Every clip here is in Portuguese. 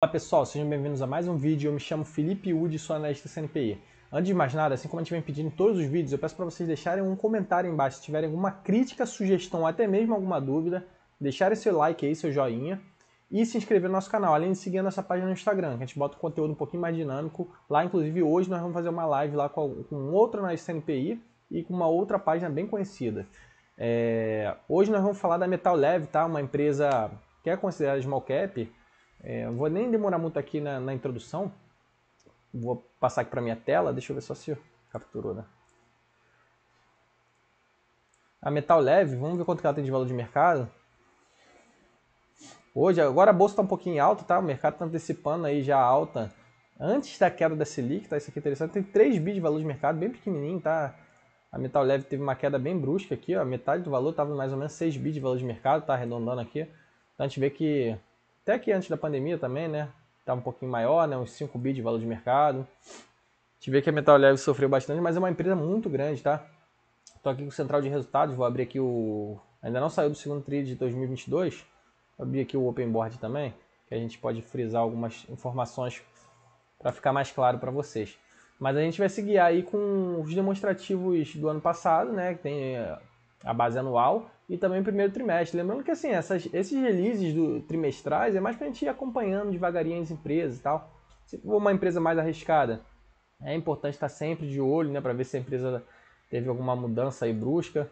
Olá pessoal, sejam bem-vindos a mais um vídeo. Eu me chamo Felipe Udi, sou analista CNPI. Antes de mais nada, assim como a gente vem pedindo em todos os vídeos, eu peço para vocês deixarem um comentário aí embaixo se tiverem alguma crítica, sugestão ou até mesmo alguma dúvida, deixarem seu like aí, seu joinha e se inscrever no nosso canal, além de seguir a nossa página no Instagram, que a gente bota um conteúdo um pouquinho mais dinâmico. Lá, inclusive, hoje nós vamos fazer uma live lá com outro analista CNPI e com uma outra página bem conhecida. Hoje nós vamos falar da Metal Leve, tá? Uma empresa que é considerada small cap. Não vou nem demorar muito aqui na introdução. Vou passar aqui para minha tela. Deixa eu ver só se capturou, né? A Metal Leve, vamos ver quanto que ela tem de valor de mercado. Hoje, agora a bolsa está um pouquinho alta, tá? O mercado está antecipando aí já alta antes da queda da Selic, tá? Isso aqui é interessante. Tem 3 bi de valor de mercado, bem pequenininho, tá? A Metal Leve teve uma queda bem brusca aqui, ó. Metade do valor estava mais ou menos 6 bi de valor de mercado, tá? Arredondando aqui. Então a gente vê que até que antes da pandemia também, né? Estava um pouquinho maior, né? Uns 5 bi de valor de mercado. A gente vê que a Metal Leve sofreu bastante, mas é uma empresa muito grande, tá? Estou aqui com o central de resultados, vou abrir aqui o... Ainda não saiu do segundo TRI de 2022. Vou abrir aqui o Open Board também, que a gente pode frisar algumas informações para ficar mais claro para vocês. Mas a gente vai seguir aí com os demonstrativos do ano passado, né? Que tem a base anual e também o primeiro trimestre. Lembrando que assim, esses releases trimestrais é mais para a gente ir acompanhando devagarinho as empresas e tal. Se for uma empresa mais arriscada, é importante estar sempre de olho, né, para ver se a empresa teve alguma mudança aí brusca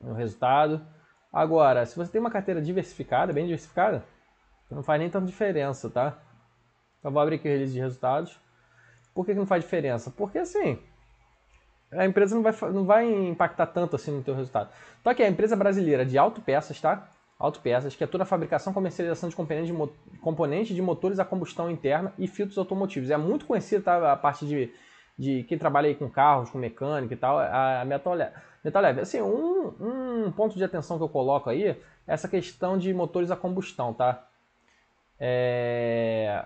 no resultado. Agora, se você tem uma carteira diversificada, bem diversificada, não faz nem tanta diferença, tá? Então vou abrir aqui o release de resultados. Por que não faz diferença? Porque assim, a empresa não vai impactar tanto assim no teu resultado. Então aqui é a empresa brasileira de autopeças, tá? Autopeças, que é toda a fabricação e comercialização de componentes de motores a combustão interna e filtros automotivos. É muito conhecida, tá? A parte de quem trabalha aí com carros, com mecânica e tal, a Metal Leve. Assim, um ponto de atenção que eu coloco aí é essa questão de motores a combustão, tá?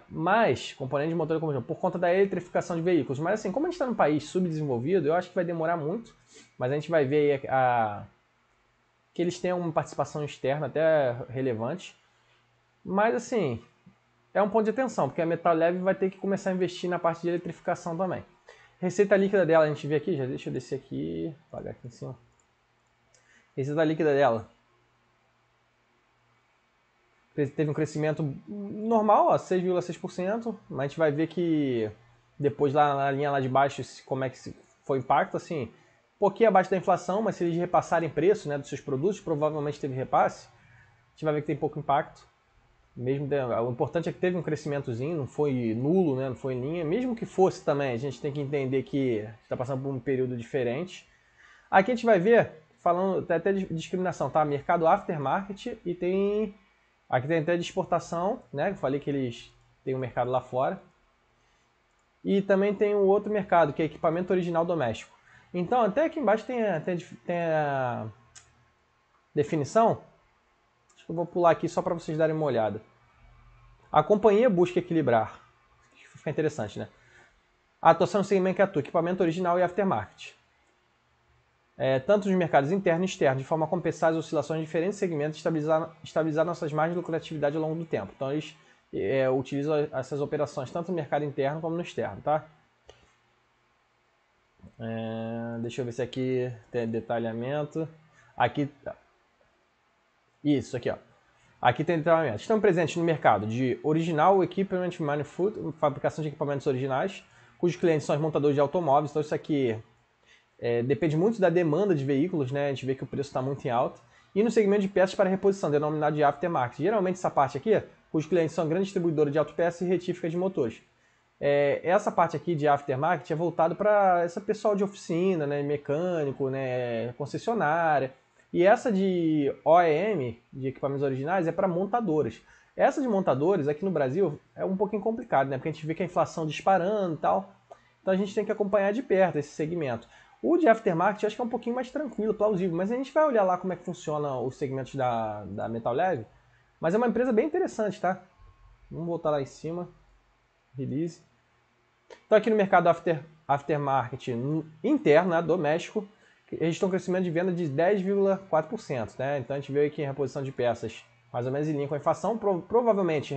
Mas, componente de motor a combustão, por conta da eletrificação de veículos. Mas assim, como a gente está num país subdesenvolvido, eu acho que vai demorar muito, mas a gente vai ver aí que eles têm uma participação externa até relevante. Mas assim, é um ponto de atenção, porque a Metal Leve vai ter que começar a investir na parte de eletrificação também. Receita líquida dela, a gente vê aqui, já deixa eu descer aqui, apagar aqui em cima. Receita líquida dela teve um crescimento normal, 6,6%, mas a gente vai ver que depois lá na linha lá de baixo, como é que foi o impacto, assim, um pouquinho abaixo da inflação, mas se eles repassarem preço, né, dos seus produtos, provavelmente teve repasse, a gente vai ver que tem pouco impacto. O importante é que teve um crescimentozinho, não foi nulo, né, não foi em linha. Mesmo que fosse também, a gente tem que entender que está passando por um período diferente. Aqui a gente vai ver, falando até de discriminação, tá? Mercado aftermarket e tem... Aqui tem até de exportação, né? Eu falei que eles têm um mercado lá fora. E também tem um outro mercado, que é equipamento original doméstico. Então, até aqui embaixo tem a definição. Acho que eu vou pular aqui só para vocês darem uma olhada. A companhia busca equilibrar. Fica interessante, né? A atuação no segmento que atua, equipamento original e aftermarket. Tanto nos mercados interno e externo, de forma a compensar as oscilações de diferentes segmentos e estabilizar nossas margens de lucratividade ao longo do tempo. Então eles utilizam essas operações tanto no mercado interno como no externo, tá? Deixa eu ver se aqui tem detalhamento. Aqui, isso aqui, ó. Aqui tem detalhamento. Estão presentes no mercado de original equipment manufacturing, fabricação de equipamentos originais, cujos clientes são os montadores de automóveis. Então isso aqui depende muito da demanda de veículos, né? A gente vê que o preço está muito em alta. E no segmento de peças para reposição, denominado de aftermarket. Geralmente essa parte aqui, cujos clientes são grandes distribuidores de autopeças e retíficas de motores. Essa parte aqui de aftermarket é voltada para esse pessoal de oficina, né? Mecânico, né? Concessionária. E essa de OEM, de equipamentos originais, é para montadoras. Essa de montadores, aqui no Brasil, é um pouquinho complicado, né? Porque a gente vê que a inflação disparando e tal. Então a gente tem que acompanhar de perto esse segmento. O de aftermarket eu acho que é um pouquinho mais tranquilo, plausível, mas a gente vai olhar lá como é que funciona os segmentos da Metal Leve. Mas é uma empresa bem interessante, tá? Vamos voltar lá em cima. Release. Então aqui no mercado aftermarket interno, né, doméstico, eles estão com crescimento de venda de 10,4%, né? Então a gente vê aqui em reposição de peças mais ou menos em linha com a inflação. Provavelmente,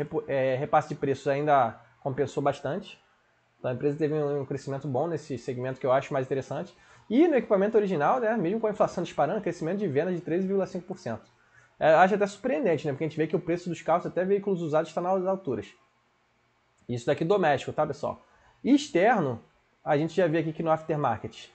repasse de preços ainda compensou bastante. Então a empresa teve um crescimento bom nesse segmento que eu acho mais interessante. E no equipamento original, né, mesmo com a inflação disparando, crescimento de venda de 13,5%. Acho até surpreendente, né, porque a gente vê que o preço dos carros, até veículos usados, está nas alturas. Isso daqui doméstico, tá, pessoal? E externo, a gente já vê aqui que no aftermarket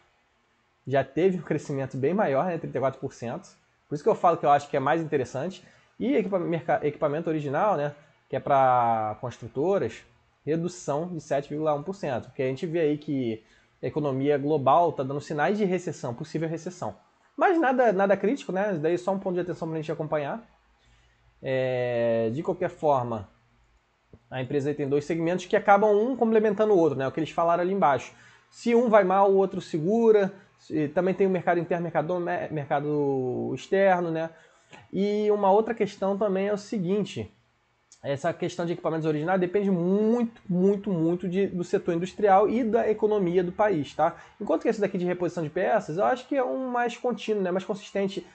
já teve um crescimento bem maior, né, 34%. Por isso que eu falo que eu acho que é mais interessante. E equipamento original, né, que é para construtoras, redução de 7,1%. Porque a gente vê aí que a economia global está dando sinais de recessão, possível recessão. Mas nada crítico, né? Daí é só um ponto de atenção para a gente acompanhar. De qualquer forma, a empresa tem dois segmentos que acabam um complementando o outro, né? O que eles falaram ali embaixo. Se um vai mal, o outro segura. Também tem o mercado interno, mercado externo, né? E uma outra questão também é o seguinte: essa questão de equipamentos originais depende muito do setor industrial e da economia do país, tá? Enquanto que esse daqui de reposição de peças, eu acho que é um mais contínuo, né? Mais consistente.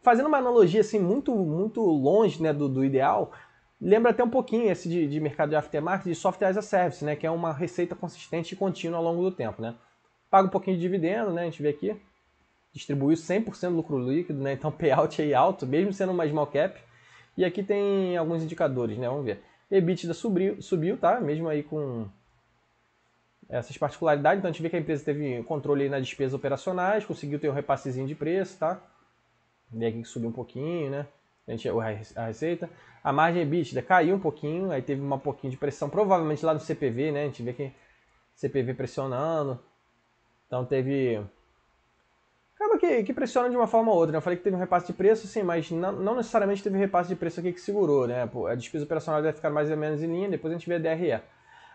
Fazendo uma analogia assim muito longe, né, do ideal, lembra até um pouquinho esse de mercado de aftermarket, de software as a service, né, que é uma receita consistente e contínua ao longo do tempo, né? Paga um pouquinho de dividendo, né? A gente vê aqui, distribuiu 100% do lucro líquido, né? Então payout aí alto, mesmo sendo uma small cap. E aqui tem alguns indicadores, né? Vamos ver. EBITDA subiu, tá? Mesmo aí com essas particularidades. Então a gente vê que a empresa teve controle aí nas despesas operacionais, conseguiu ter um repassezinho de preço, tá? Vê aqui que subiu um pouquinho, né? A receita. A margem EBITDA caiu um pouquinho, aí teve um pouquinho de pressão, provavelmente lá no CPV, né? A gente vê que CPV pressionando. Então teve... Acaba que pressiona de uma forma ou outra, né? Eu falei que teve um repasse de preço, sim, mas não necessariamente teve um repasse de preço aqui que segurou, né? A despesa operacional deve ficar mais ou menos em linha, depois a gente vê a DRE.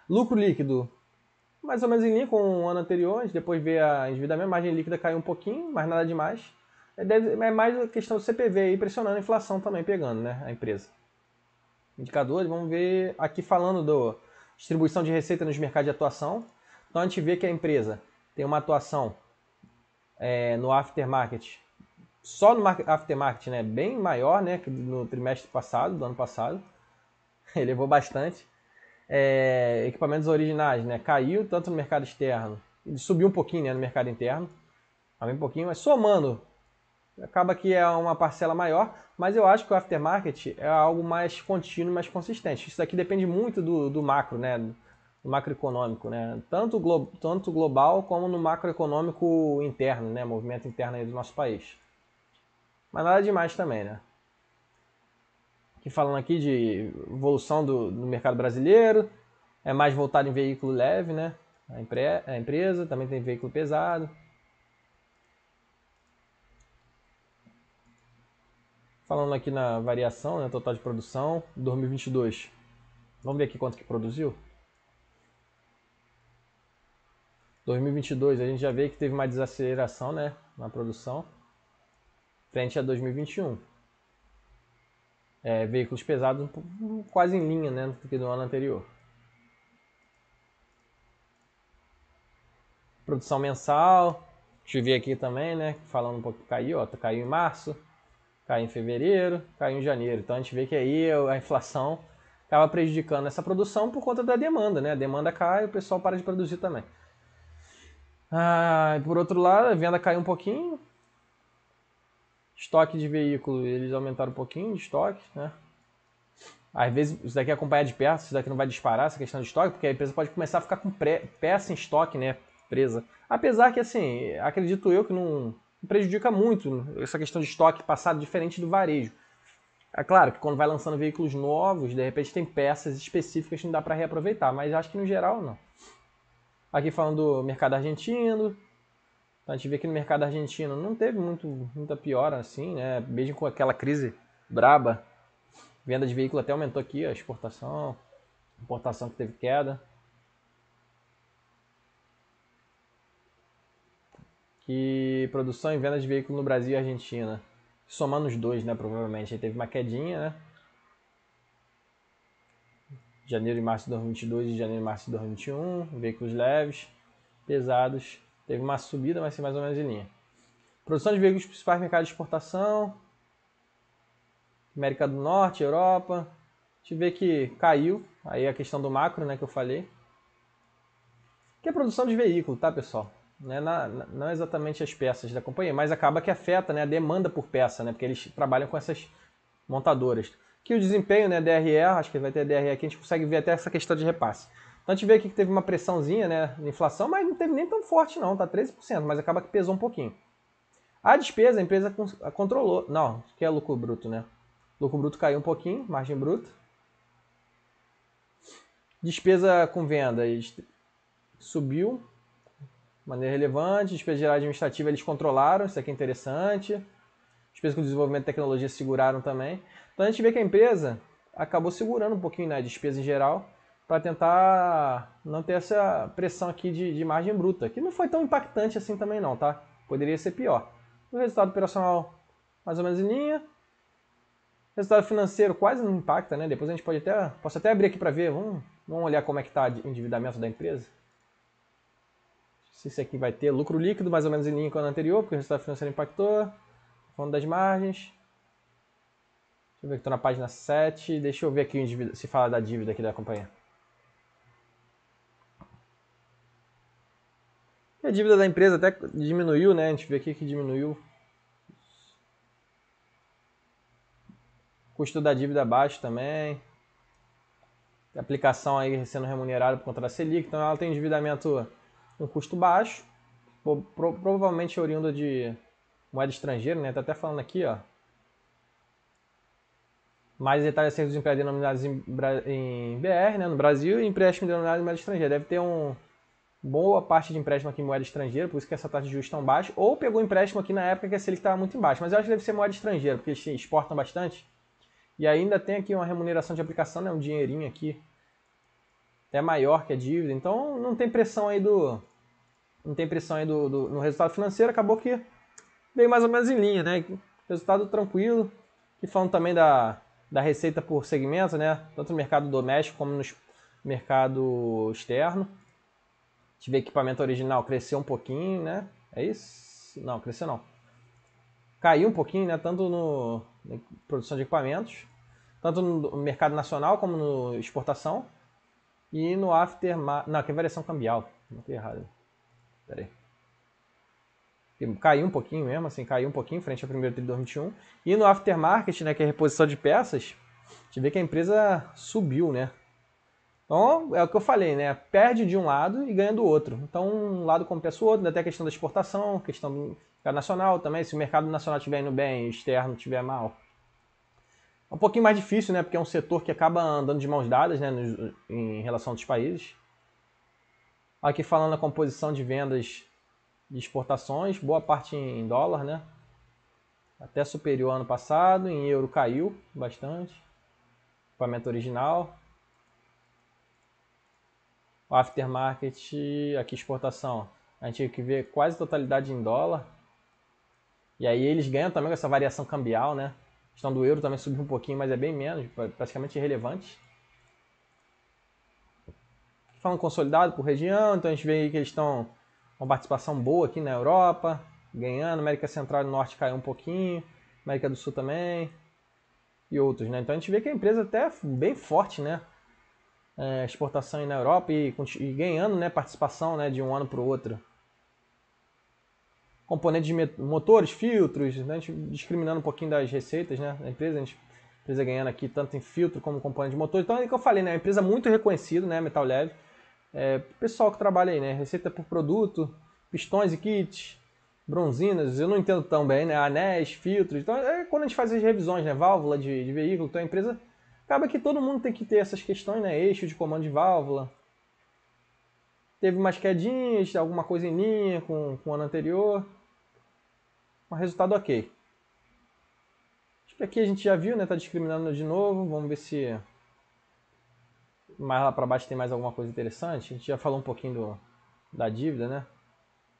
Lucro líquido, mais ou menos em linha com o ano anterior, a gente depois vê a endividamento, a margem líquida caiu um pouquinho, mas nada demais. É mais a questão do CPV aí pressionando a inflação também, pegando, né, a empresa. Indicadores, vamos ver aqui falando da distribuição de receita nos mercados de atuação. Então a gente vê que a empresa tem uma atuação no aftermarket, só no aftermarket, né, bem maior, né, que no trimestre passado, do ano passado. Elevou bastante. Equipamentos originais, né, caiu tanto no mercado externo, subiu um pouquinho, né, no mercado interno, também um pouquinho, mas somando, acaba que é uma parcela maior, mas eu acho que o aftermarket é algo mais contínuo, mais consistente. Isso aqui depende muito do macro, né, do macroeconômico, né, tanto global como no macroeconômico interno, né, movimento interno aí do nosso país. Mas nada demais também, né. Aqui falando aqui de evolução do mercado brasileiro, é mais voltado em veículo leve, né? A empresa também tem veículo pesado. Falando aqui na variação, né, total de produção, 2022. Vamos ver aqui quanto que produziu? 2022 a gente já vê que teve uma desaceleração, né, na produção, frente a 2021. Veículos pesados quase em linha, né, do que do ano anterior. Produção mensal, deixa eu ver aqui também, né, falando um pouco, caiu, ó, caiu em março, caiu em fevereiro, caiu em janeiro. Então a gente vê que aí a inflação acaba prejudicando essa produção por conta da demanda, né? A demanda cai e o pessoal para de produzir também. E por outro lado, a venda caiu um pouquinho. Estoque de veículo, eles aumentaram um pouquinho de estoque, né? Às vezes isso daqui é acompanhado de perto, isso daqui não vai disparar, essa questão de estoque, porque a empresa pode começar a ficar com peça em estoque, né? Presa. Apesar que, assim, acredito eu que não prejudica muito essa questão de estoque passado, diferente do varejo. É claro que quando vai lançando veículos novos, de repente tem peças específicas que não dá para reaproveitar, mas acho que no geral não. Aqui falando do mercado argentino, a gente vê que no mercado argentino não teve muita piora assim, né? Mesmo com aquela crise braba, venda de veículo até aumentou aqui, a exportação, importação que teve queda. Que produção e venda de veículo no Brasil e Argentina, somando os dois, né? Provavelmente aí teve uma quedinha, né? Janeiro e março de 2022 e janeiro e março de 2021, veículos leves, pesados, teve uma subida, mas mais ou menos em linha. Produção de veículos principais mercado de exportação. América do Norte, Europa. A gente vê que caiu, aí a questão do macro, né, que eu falei. Que é a produção de veículo, tá, pessoal? Não é exatamente as peças da companhia, mas acaba que afeta, né, a demanda por peça, né, porque eles trabalham com essas montadoras. Que o desempenho, né, DRE, acho que vai ter DRE aqui, a gente consegue ver até essa questão de repasse. Então a gente vê aqui que teve uma pressãozinha, né, de inflação, mas não teve nem tão forte não, tá 13%, mas acaba que pesou um pouquinho. A despesa, a empresa controlou. Não, que é lucro bruto, né? Lucro bruto caiu um pouquinho, margem bruta. Despesa com vendas subiu de maneira relevante. Despesa geral administrativa eles controlaram, isso aqui é interessante. Despesa com desenvolvimento de tecnologia seguraram também. Então a gente vê que a empresa acabou segurando um pouquinho na despesa em geral para tentar não ter essa pressão aqui de margem bruta, que não foi tão impactante assim também não, tá? Poderia ser pior. O resultado operacional mais ou menos em linha. Resultado financeiro quase não impacta, né? Depois a gente posso até abrir aqui para ver. Vamos olhar como é que está o endividamento da empresa. Se isso aqui vai ter lucro líquido mais ou menos em linha com o ano anterior, porque o resultado financeiro impactou. Falando das margens. Deixa eu ver que estou na página 7. Deixa eu ver aqui se fala da dívida aqui da companhia. E a dívida da empresa até diminuiu, né? A gente vê aqui que diminuiu. Custo da dívida baixo também. Aplicação aí sendo remunerada por conta da Selic. Então ela tem endividamento com custo baixo. Provavelmente oriundo de moeda estrangeira, né? Tá até falando aqui, ó. Mais detalhes acerca dos empréstimos denominados em BR, né? No Brasil, e empréstimo denominado em moeda estrangeira. Deve ter boa parte de empréstimo aqui em moeda estrangeira, por isso que essa taxa de juros tão baixa. Ou pegou empréstimo aqui na época que a Selic estava muito embaixo. Mas eu acho que deve ser moeda estrangeira, porque eles exportam bastante. E ainda tem aqui uma remuneração de aplicação, né? Um dinheirinho aqui até maior que a dívida. Então não tem pressão aí no resultado financeiro. Acabou que veio mais ou menos em linha, né? Resultado tranquilo. E falando também da receita por segmento, né? Tanto no mercado doméstico como no mercado externo. A gente vê que equipamento original cresceu um pouquinho, né? É isso? Não, cresceu não. Caiu um pouquinho, né? Tanto na produção de equipamentos, tanto no mercado nacional como no exportação. E no aftermarket... Não, aqui é variação cambial. Não estou errado. Pera aí. Caiu um pouquinho mesmo, assim, caiu um pouquinho frente ao primeiro TRI de 2021. E no aftermarket, né, que é a reposição de peças, a gente vê que a empresa subiu, né? Então, é o que eu falei, né? Perde de um lado e ganha do outro. Então, um lado compensa o outro, ainda tem a questão da exportação, questão do mercado nacional também. Se o mercado nacional estiver indo bem e o externo estiver mal. É um pouquinho mais difícil, né? Porque é um setor que acaba andando de mãos dadas, né? Em relação aos países. Aqui falando a composição de vendas de exportações, boa parte em dólar, né? Até superior ao ano passado, em euro caiu bastante. Equipamento original. O aftermarket, aqui exportação, a gente tem que ver quase totalidade em dólar. E aí eles ganham também com essa variação cambial, né? A questão do euro também subiu um pouquinho, mas é bem menos, praticamente irrelevante. Falando consolidado por região, então a gente vê aí que eles estão com uma participação boa aqui na Europa, ganhando. América Central e Norte caiu um pouquinho, América do Sul também e outros, né? Então a gente vê que a empresa até é bem forte, né? Exportação aí na Europa e ganhando, né, participação, né, de um ano para o outro. Componentes de motores, filtros, né, a gente discriminando um pouquinho das receitas, né, da empresa, a empresa ganhando aqui tanto em filtro como componente de motor. Então é o que eu falei, né, uma empresa muito reconhecida, né, Metal Leve. Pessoal que trabalha aí, né, receita por produto, pistões e kits, bronzinas, eu não entendo tão bem, né, anéis, filtros. Então quando a gente faz as revisões, né, válvula de veículo, então a empresa acaba que todo mundo tem que ter essas questões, né, eixo de comando de válvula. Teve umas quedinhas, alguma coisa em linha com o ano anterior. Um resultado ok. Acho que aqui a gente já viu, né? Tá discriminando de novo. Vamos ver se mais lá para baixo tem mais alguma coisa interessante. A gente já falou um pouquinho da dívida, né?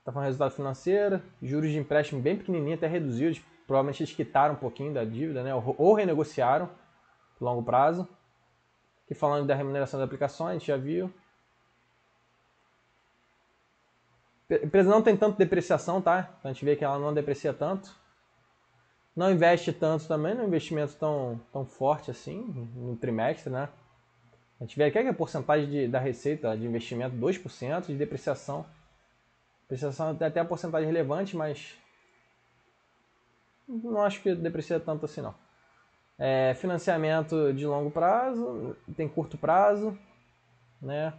Tá falando resultado financeiro, juros de empréstimo bem pequenininho, até reduzidos. Provavelmente eles quitaram um pouquinho da dívida, né? Ou renegociaram por longo prazo. Aqui falando da remuneração das aplicações, a gente já viu. A empresa não tem tanto depreciação, tá? Então a gente vê que ela não deprecia tanto. Não investe tanto também, não é um investimento tão forte assim no trimestre, né? A gente vê aqui que a porcentagem da receita de investimento 2%, de depreciação. Depreciação tem até a porcentagem relevante, mas não acho que deprecia tanto assim não. Financiamento de longo prazo, tem curto prazo, né?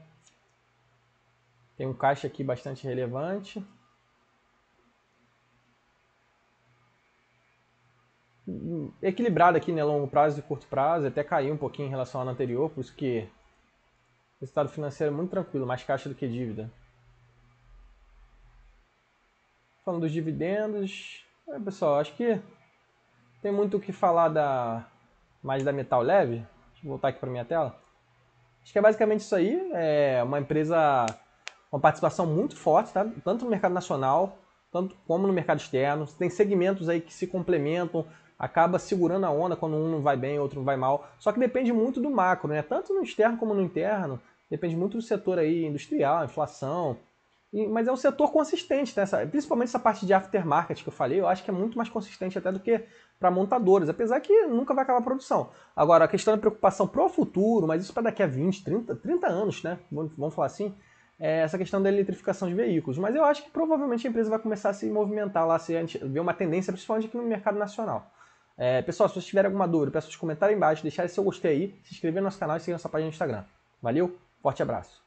Tem um caixa aqui bastante relevante. Equilibrado aqui, né? Longo prazo e curto prazo, até caiu um pouquinho em relação ao ano anterior, por isso que o resultado financeiro é muito tranquilo, mais caixa do que dívida. Falando dos dividendos, pessoal, acho que tem muito o que falar mais da Metal Leve. Deixa eu voltar aqui para minha tela. Acho que é basicamente isso aí. É uma empresa com uma participação muito forte, tá? Tanto no mercado nacional, tanto como no mercado externo. Tem segmentos aí que se complementam, acaba segurando a onda quando um não vai bem, outro não vai mal. Só que depende muito do macro, né? Tanto no externo como no interno. Depende muito do setor aí industrial, inflação. Mas é um setor consistente, né? Principalmente essa parte de aftermarket que eu falei, eu acho que é muito mais consistente até do que para montadoras, apesar que nunca vai acabar a produção. Agora, a questão da preocupação para o futuro, mas isso para daqui a 20, 30 anos, né? Vamos falar assim, é essa questão da eletrificação de veículos. Mas eu acho que provavelmente a empresa vai começar a se movimentar lá, se a gente ver uma tendência, principalmente aqui no mercado nacional. Pessoal, se vocês tiverem alguma dúvida, peço os comentários aí embaixo, deixarem seu gostei aí, se inscrever no nosso canal e seguir nossa página no Instagram. Valeu, forte abraço!